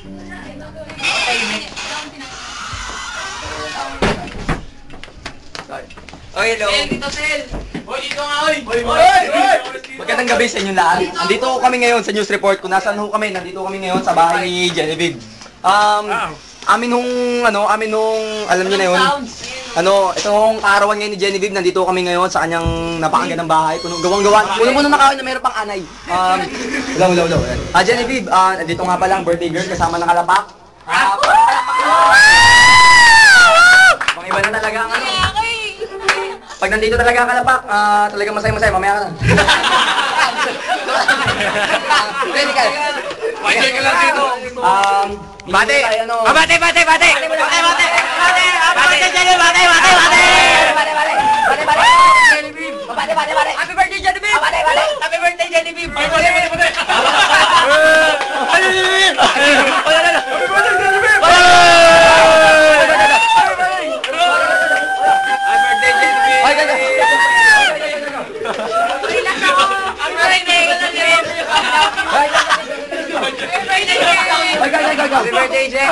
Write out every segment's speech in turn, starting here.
Okay, hello. Sel! Hoy, dito nga, hoy! Magandang gabi sa inyo lahat. Andito kami ngayon sa news report. Kung nasaan ho kami, nandito kami ngayon sa bahay ni Genevieve. Amin nung, alam niyo na yun, itong kaarawan ngayon ni Genevieve, nandito kami ngayon sa kanyang napakagandang bahay. Gawang-gawa. Muna nakawin na mayroon pang anay. Hello. Genevieve, nandito nga palang birthday girl kasama ng kalapak. Mga iba na talaga ang ano. Pag nandito talaga ang kalapak, talagang masaya-masaya, mamaya ka na. Ready ka? Pwede ka lang dito. Bate! Bate! Happy birthday, Genevieve! Happy birthday, Genevieve! Happy birthday, Jen!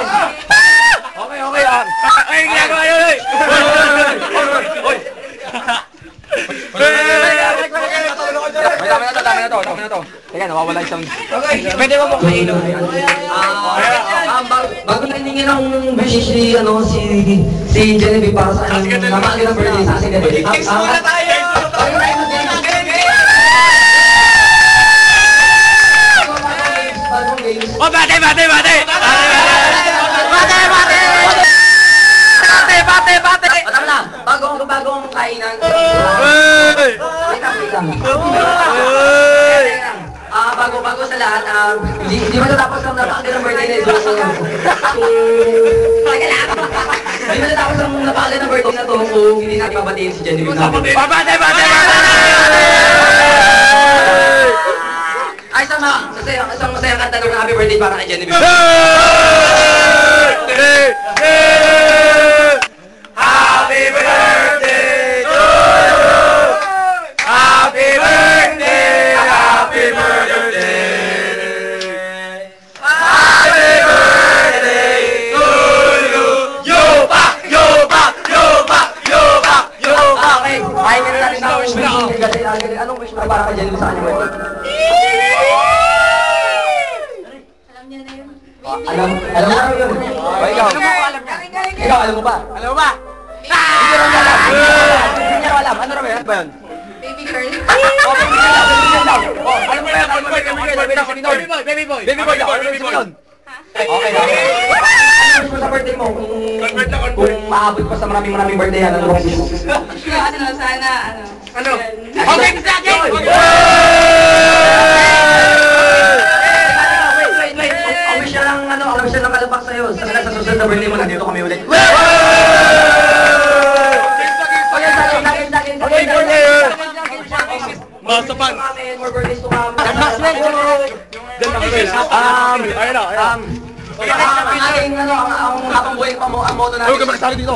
Okay. Ay, ginagawa yun, oy! Oy! Tama na to. Teka, nawawala yung sound. Pwede mo po kayo. Bago na hiningin ang message si Genevieve para sa namagin ng birthday sa asin. Kicks muna tayo! Oh, bate! Tama na, bagong kainan. Bago sa lahat, hindi matatapos ang napakagandang birthday na ito. Hindi matatapos ang napakagandang birthday na ito kung hindi natin mabatiin si Genevieve namin. Bate! Ay, isang masayang kanta ng happy birthday para kay Genevieve. Happy birthday to you! Happy birthday! Happy birthday! Happy birthday to you! Yo back! Okay, pakinggan na natin ang wish mo. Anong wish mo para kay Genevieve sa kanyang birthday? Alam mo na yun. Ikaw, alam mo ba? Hindi niya alam. Ano na ba yun? Baby girl. Alam mo ba yun? Baby boy. Okay. Ano mo sa birthday mo? Kung maabot pa sa maraming birthday yan, ano bang wish mo? Sana. Okay, sa akin! Wait. Wish lang kalabak sa'yo. Sa susunod na birthday mo, nandito kami ulit. Masapan! More birthdays to come. Ang makambuhay ang moto natin. Huwag ka makasali dito.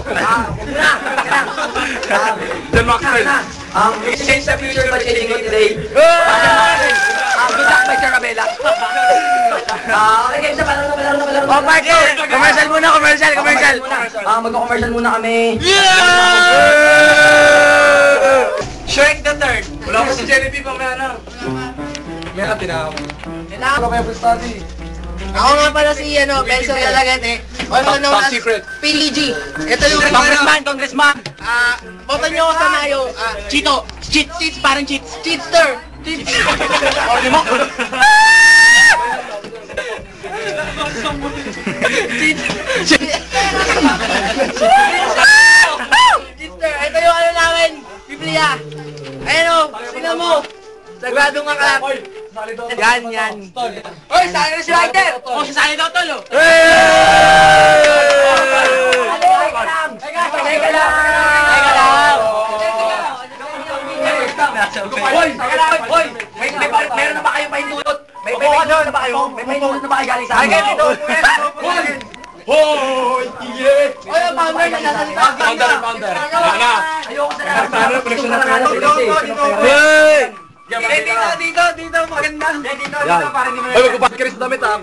John Maxwell. Change the future by changing it today. Good luck, my Carabella. Okay, game sa palaro. Oh, partner! Commercial muna. Magko-commercial muna kami. Shrek the Third. Wala ko si Genevieve ang may tinawag. Wala kayo for study. Ako nga pala si Benson Galagante. Also known as PLG. Ito yung Congressman. boto nyo ako sa Nayo. Cheeto. Cheats, parang cheats. Cheatster. Order mo? Cheatster. Ito yung namin. Biblia. Ayan sino mo? Sagrado nga kalap. Yan. Oy, saan na si Ryder? Oh, si Sally daw tol, oh. Teka lang. Hoy! Meron na ba kayong pahintulot? May pahintulot na ba kayo? May pahintulot na ba kayo galing sa akin? Hoy! Yeah! Oy, ang founder na nasalita. Founder. Wala. Ayoko sa lahat. Gusto ko na nga ng Hey! Dito, maganda. Yan. Ay, magpapakiris damit ha.